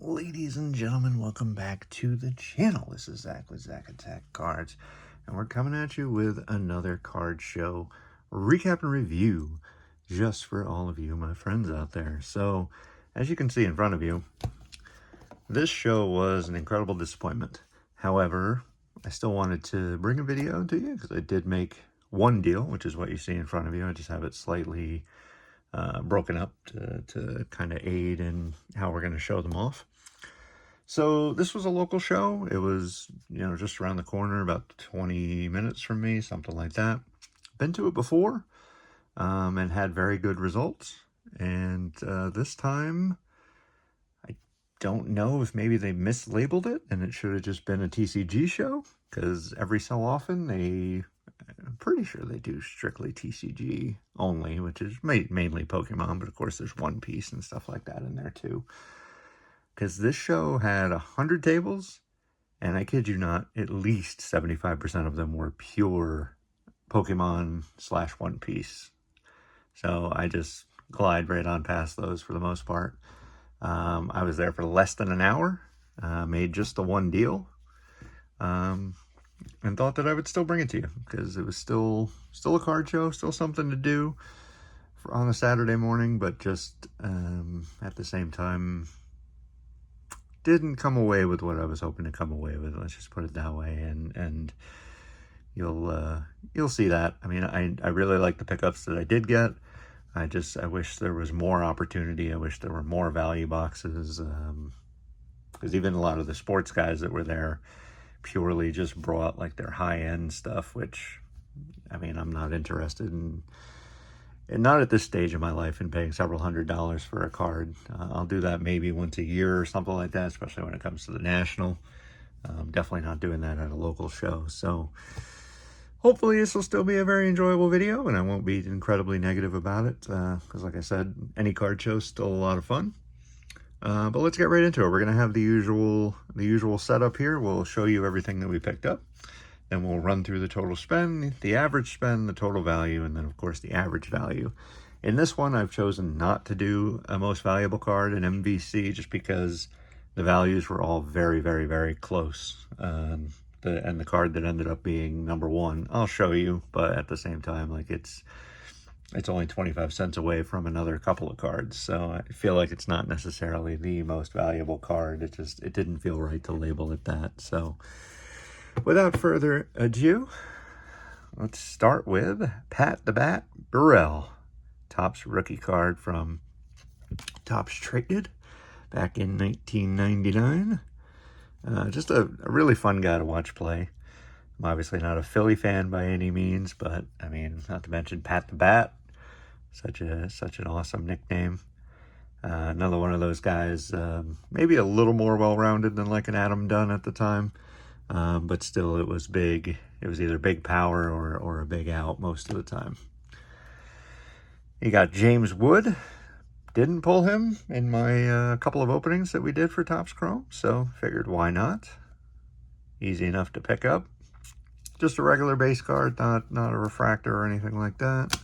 Ladies and gentlemen, welcome back to the channel. This is Zach with Zach Attack Cards, and we're coming at you with another card show recap and review just for all of you, my friends out there. So, as you can see in front of you, this show was an incredible disappointment. However, I still wanted to bring a video to you because I did make one deal, which is what you see in front of you. I just have it slightly broken up to kind of aid in how we're going to show them off. So this was a local show. It was, just around the corner, about 20 minutes from me, something like that. Been to it before and had very good results. And this time, I don't know if maybe they mislabeled it and it should have just been a TCG show, because every so often I'm pretty sure they do strictly TCG only, which is mainly Pokemon, but of course there's One Piece and stuff like that in there too. Because this show had 100 tables, and I kid you not, at least 75% of them were pure Pokemon / One Piece. So I just glide right on past those for the most part. I was there for less than an hour, made just the one deal, and thought that I would still bring it to you because it was still a card show, still something to do on a Saturday morning, but just at the same time, didn't come away with what I was hoping to come away with. Let's just put it that way, and you'll see that. I mean, I really like the pickups that I did get. I wish there was more opportunity. I wish there were more value boxes, because even a lot of the sports guys that were there purely just brought like their high-end stuff, which, I mean, I'm not interested in. And not at this stage of my life in paying several $100s for a card. I'll do that maybe once a year or something like that, especially when it comes to the National. Definitely not doing that at a local show. So hopefully this will still be a very enjoyable video, and I won't be incredibly negative about it, because like I said, any card show is still a lot of fun. But let's get right into it. We're going to have the usual setup here. We'll show you everything that we picked up. Then we'll run through the total spend, the average spend, the total value, and then, of course, the average value. In this one, I've chosen not to do a most valuable card, an MVC, just because the values were all very, very, very close. And the card that ended up being number one, I'll show you, but at the same time, like it's only 25 cents away from another couple of cards. So I feel like it's not necessarily the most valuable card. It didn't feel right to label it that. So without further ado, let's start with Pat the Bat Burrell, Topps rookie card from Topps Traded back in 1999. Just a really fun guy to watch play. I'm obviously not a Philly fan by any means, but I mean, not to mention Pat the Bat, such an awesome nickname. Another one of those guys, maybe a little more well-rounded than like an Adam Dunn at the time. But still, it was big. It was either big power or a big out most of the time. You got James Wood. Didn't pull him in my couple of openings that we did for Topps Chrome, so figured why not. Easy enough to pick up. Just a regular base card, not a refractor or anything like that.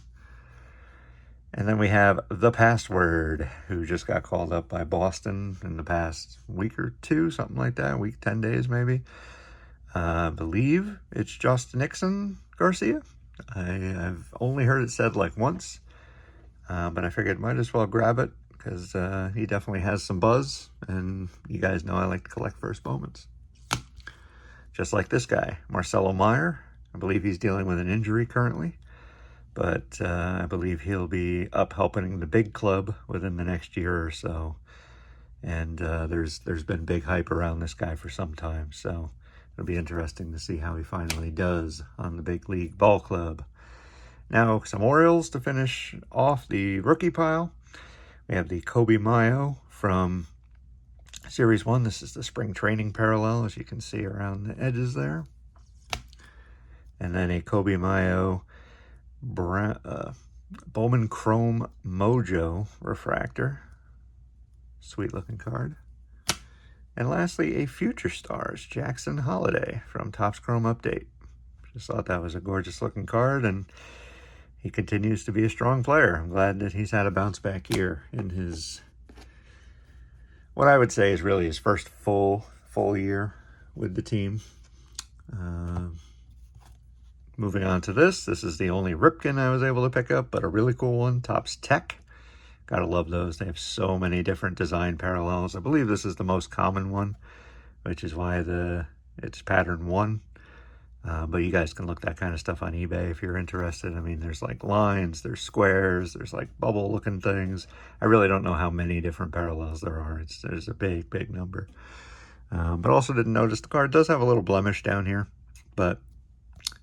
And then we have The Password, who just got called up by Boston in the past week or two, something like that, week, 10 days maybe. I believe it's Justin Nixon Garcia. I've only heard it said like once, but I figured might as well grab it because he definitely has some buzz, and you guys know I like to collect first moments. Just like this guy, Marcelo Meyer. I believe he's dealing with an injury currently, but I believe he'll be up helping the big club within the next year or so. And there's been big hype around this guy for some time, so it'll be interesting to see how he finally does on the big league ball club. Now, some Orioles to finish off the rookie pile. We have the Kobe Mayo from Series 1. This is the spring training parallel, as you can see around the edges there. And then a Kobe Mayo Bowman Chrome Mojo refractor. Sweet looking card. And lastly, a Future Stars Jackson Holiday from Topps Chrome Update. Just thought that was a gorgeous looking card, and he continues to be a strong player. I'm glad that he's had a bounce back year in his what I would say is really his first full year with the team. Moving on to this is the only Ripken I was able to pick up, but a really cool one, Topps Tech. Gotta love those. They have so many different design parallels. I believe this is the most common one, which is why it's pattern 1. But you guys can look that kind of stuff on eBay if you're interested. I mean, there's like lines, there's squares, there's like bubble looking things. I really don't know how many different parallels there are. There's a big number. But also didn't notice the card does have a little blemish down here, but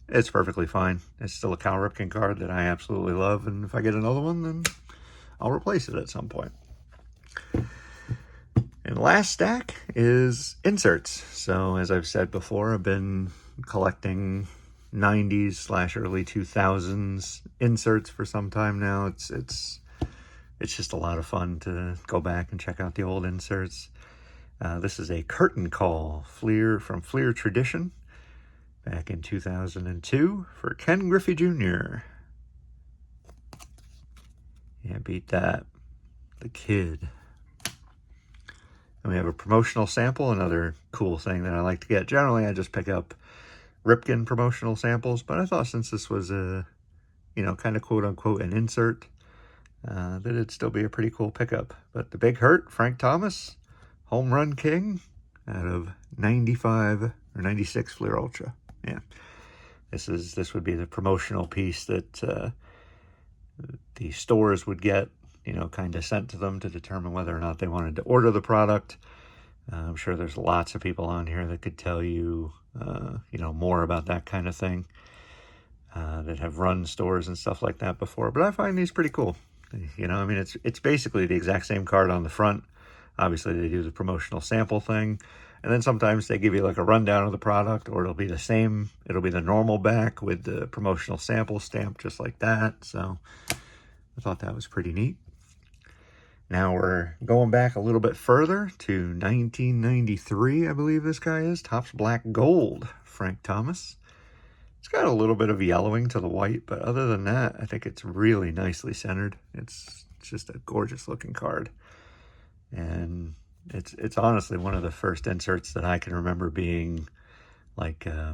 it's perfectly fine. It's still a Cal Ripken card that I absolutely love, and if I get another one, then I'll replace it at some point. And last stack is inserts. So as I've said before, I've been collecting 90s / early 2000s inserts for some time now. It's just a lot of fun to go back and check out the old inserts. This is a curtain call from Fleer Tradition back in 2002 for Ken Griffey Jr. Yeah, beat that. The kid. And we have a promotional sample, another cool thing that I like to get. Generally, I just pick up Ripken promotional samples, but I thought since this was a, kind of quote-unquote an insert, that it'd still be a pretty cool pickup. But the big hurt, Frank Thomas, Home Run King, out of 95 or 96 Fleer Ultra. Yeah, this would be the promotional piece that the stores would get, kind of sent to them to determine whether or not they wanted to order the product. I'm sure there's lots of people on here that could tell you, more about that kind of thing, that have run stores and stuff like that before. But I find these pretty cool. I mean, it's basically the exact same card on the front. Obviously, they do the promotional sample thing. And then sometimes they give you like a rundown of the product, or it'll be the same. It'll be the normal back with the promotional sample stamp just like that. So I thought that was pretty neat. Now we're going back a little bit further to 1993, I believe this guy is. Topps Black Gold, Frank Thomas. It's got a little bit of yellowing to the white, but other than that, I think it's really nicely centered. It's just a gorgeous looking card. And it's honestly one of the first inserts that I can remember being like, I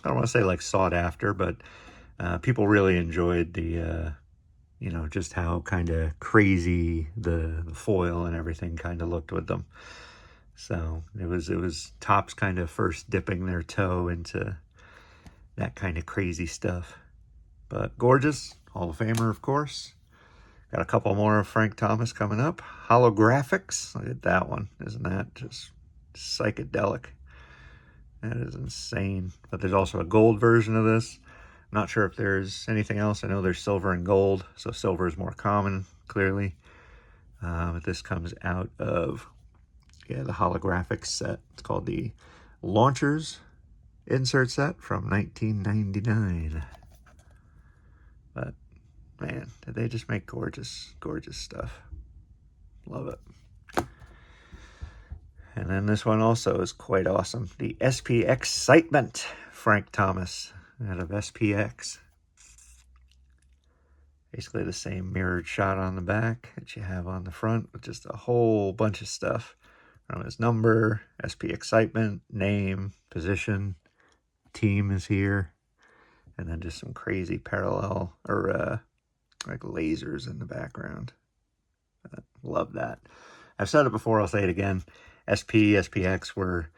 don't want to say like sought after, but people really enjoyed the, just how kind of crazy the foil and everything kind of looked with them. So it was Topps kind of first dipping their toe into that kind of crazy stuff. But gorgeous, Hall of Famer, of course. Got a couple more of Frank Thomas coming up. Holographics. Look at that one. Isn't that just psychedelic? That is insane. But there's also a gold version of this. I'm not sure if there's anything else. I know there's silver and gold, so silver is more common, clearly. But this comes out of, the holographic set. It's called the Launchers insert set from 1999. But man, did they just make gorgeous stuff. Love it. And then this one also is quite awesome. The SP Excitement, Frank Thomas, out of SPX. Basically the same mirrored shot on the back that you have on the front, with just a whole bunch of stuff. From his number, SP Excitement, name, position, team is here. And then just some crazy parallel, or like lasers in the background. Love that. I've said it before, I'll say it again. SPX were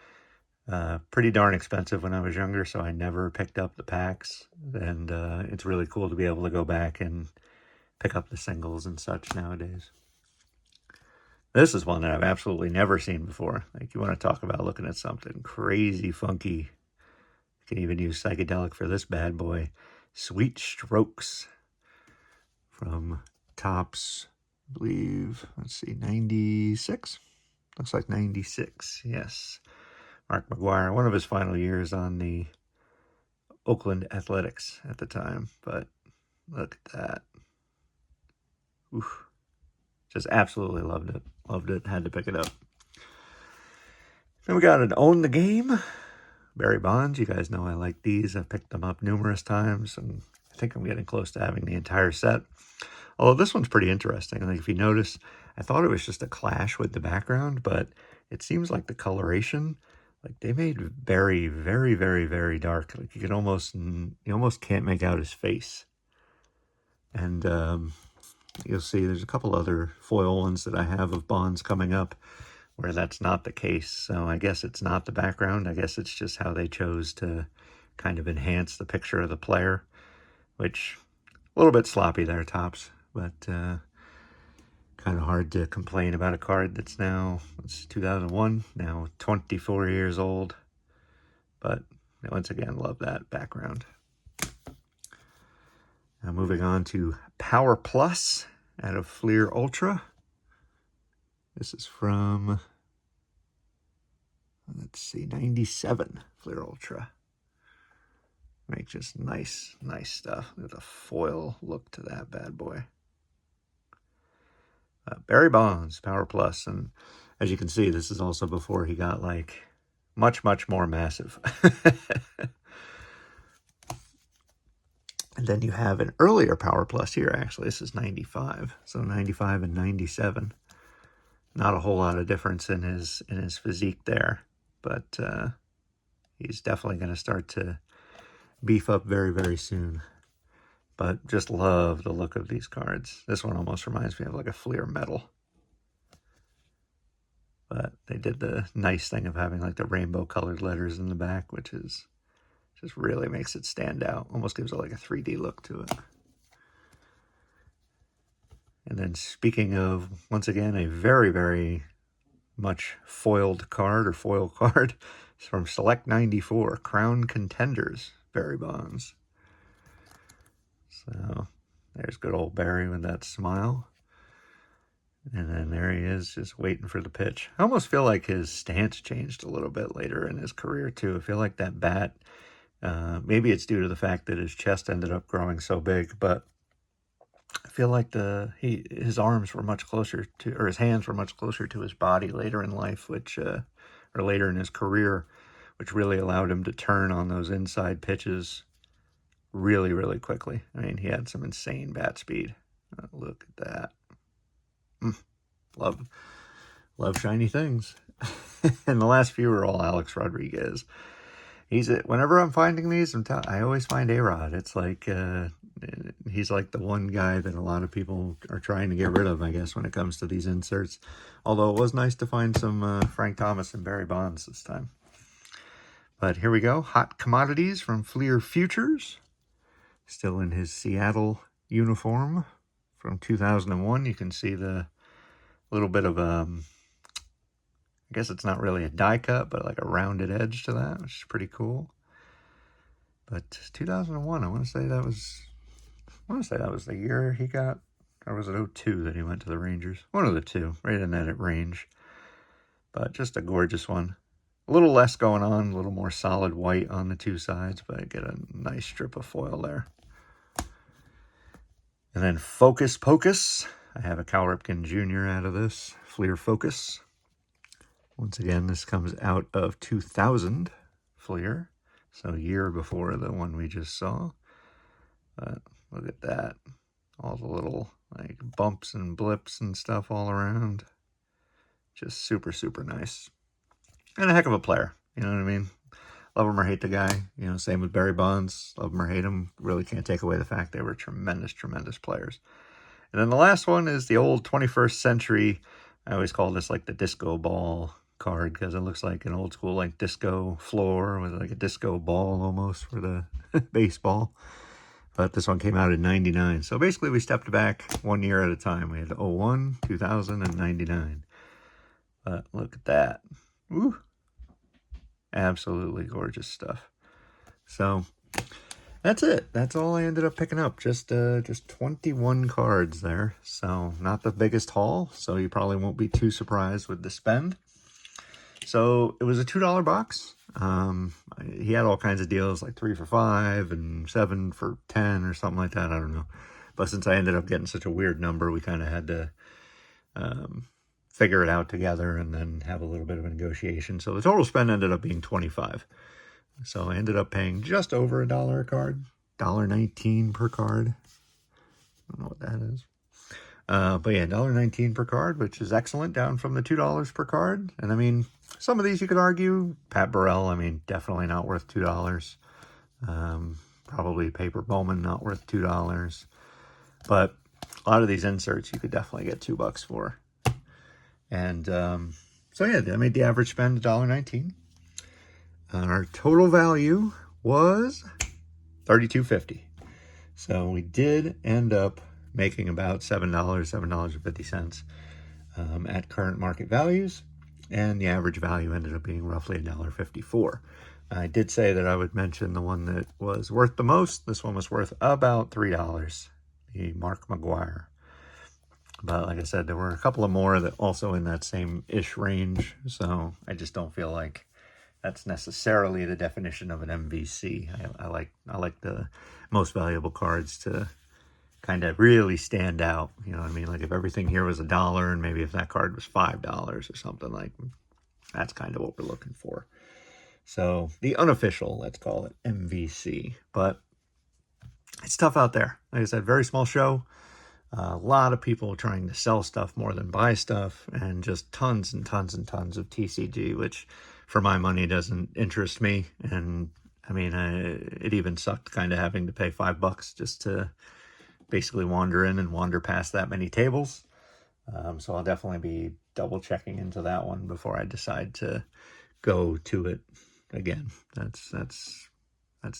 pretty darn expensive when I was younger, so I never picked up the packs. And it's really cool to be able to go back and pick up the singles and such nowadays. This is one that I've absolutely never seen before. Like, you want to talk about looking at something crazy funky. You can even use psychedelic for this bad boy. Sweet Strokes from Topps, I believe, let's see, 96? Looks like 96, yes. Mark McGwire, one of his final years on the Oakland Athletics at the time. But look at that. Oof. Just absolutely loved it. Loved it. Had to pick it up. Then we got an Own the Game. Barry Bonds. You guys know I like these. I've picked them up numerous times. And I think I'm getting close to having the entire set. Although this one's pretty interesting. Like if you notice, I thought it was just a clash with the background, but it seems like the coloration, like they made very, very, very, very dark. Like you almost can't make out his face. And you'll see there's a couple other foil ones that I have of Bonds coming up where that's not the case. So I guess it's not the background. I guess it's just how they chose to kind of enhance the picture of the player, which a little bit sloppy there, Topps, but kind of hard to complain about a card that's now, it's 2001, now 24 years old. But once again, love that background. Now moving on to Power Plus out of Fleer Ultra. This is from, let's see, 97 Fleer Ultra. Make just nice stuff. There's a foil look to that bad boy. Barry Bonds, Power Plus. And as you can see, this is also before he got like much more massive. And then you have an earlier Power Plus here, actually. This is 95. So 95 and 97. Not a whole lot of difference in his physique there. But he's definitely going to start to beef up very, very soon. But just love the look of these cards. This one almost reminds me of like a Fleer Metal. But they did the nice thing of having like the rainbow colored letters in the back, which is just really makes it stand out. Almost gives it like a 3D look to it. And then speaking of, once again, a very, very much foiled card or foil card, it's from Select 94, Crown Contenders, Barry Bonds. So there's good old Barry with that smile. And then there he is, just waiting for the pitch. I almost feel like his stance changed a little bit later in his career, too. I feel like that bat, maybe it's due to the fact that his chest ended up growing so big, but I feel like his arms were much closer to, or his hands were much closer to his body later in life, which, or later in his career, which really allowed him to turn on those inside pitches really, really quickly. I mean, he had some insane bat speed. Look at that. Love shiny things. And the last few are all Alex Rodriguez. Whenever I'm finding these, I always find A-Rod. It's like he's like the one guy that a lot of people are trying to get rid of, I guess, when it comes to these inserts. Although it was nice to find some Frank Thomas and Barry Bonds this time. But here we go. Hot Commodities from Fleer Futures. Still in his Seattle uniform from 2001. You can see the little bit of I guess it's not really a die cut, but like a rounded edge to that, which is pretty cool. But 2001, I want to say that was the year he got, or was it 02 that he went to the Rangers? One of the two, right in that range. But just a gorgeous one. A little less going on, a little more solid white on the two sides, but I get a nice strip of foil there. And then Focus Pocus. I have a Cal Ripken Jr. out of this. Fleer Focus. Once again, this comes out of 2000 Fleer. So a year before the one we just saw. But look at that. All the little like bumps and blips and stuff all around. Just super, super nice. And a heck of a player. You know what I mean? Love him or hate the guy. You know, same with Barry Bonds. Love him or hate him. Really can't take away the fact they were tremendous, tremendous players. And then the last one is the old 21st century. I always call this like the disco ball card because it looks like an old school like disco floor with like a disco ball almost for the baseball. But this one came out in 99. So basically we stepped back 1 year at a time. We had 01, 2000, and 99. But look at that. Woo. Absolutely gorgeous stuff. So that's it. That's all I ended up picking up. Just 21 cards there. So not the biggest haul. So you probably won't be too surprised with the spend. So it was a $2 box. He had all kinds of deals like 3 for $5 and 7 for 10 or something like that. I don't know. But since I ended up getting such a weird number, we kind of had to figure it out together and then have a little bit of a negotiation. So the total spend ended up being $25. So I ended up paying just over $1 a card. $1.19 per card. I don't know what that is. But yeah, $1.19 per card, which is excellent, down from the $2 per card. And I mean, some of these you could argue. Pat Burrell, I mean, definitely not worth $2. Probably Paper Bowman, not worth $2. But a lot of these inserts you could definitely get $2 for. And so yeah, I made the average spend $1.19. Our total value was $32.50. So we did end up making about $7.50 at current market values, and the average value ended up being roughly $1.54. I did say that I would mention the one that was worth the most. This one was worth about $3, the Mark McGuire. But like I said, there were a couple of more that also in that same-ish range, so I just don't feel like that's necessarily the definition of an MVC. I like the most valuable cards to kind of really stand out. You know what I mean? Like if everything here was $1 and maybe if that card was $5 or something, like that's kind of what we're looking for. So the unofficial, let's call it MVC, but it's tough out there. Like I said, very small show. A lot of people trying to sell stuff more than buy stuff, and just tons and tons and tons of TCG, which for my money doesn't interest me. And I mean, it even sucked kind of having to pay $5 just to basically wander in and wander past that many tables. So I'll definitely be double checking into that one before I decide to go to it again. That's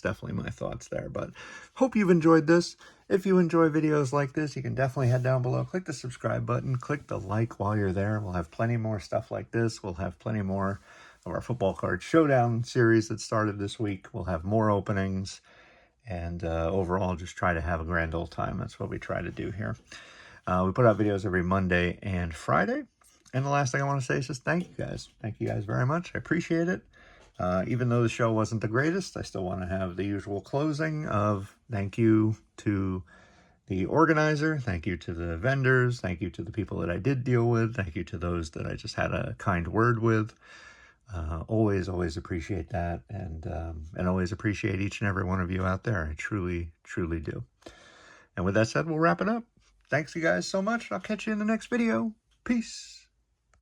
definitely my thoughts there. But hope you've enjoyed this. If you enjoy videos like this, you can definitely head down below, click the subscribe button, click the like while you're there. We'll have plenty more stuff like this. We'll have plenty more of our football card showdown series that started this week. We'll have more openings, and overall just try to have a grand old time. That's what we try to do here. We put out videos every Monday and Friday. And the last thing I want to say is just thank you guys. Thank you guys very much. I appreciate it. Even though the show wasn't the greatest, I still want to have the usual closing of thank you to the organizer, thank you to the vendors, thank you to the people that I did deal with, thank you to those that I just had a kind word with. Always appreciate that, and always appreciate each and every one of you out there. I truly do. And with that said, we'll wrap it up. Thanks you guys so much. I'll catch you in the next video. Peace.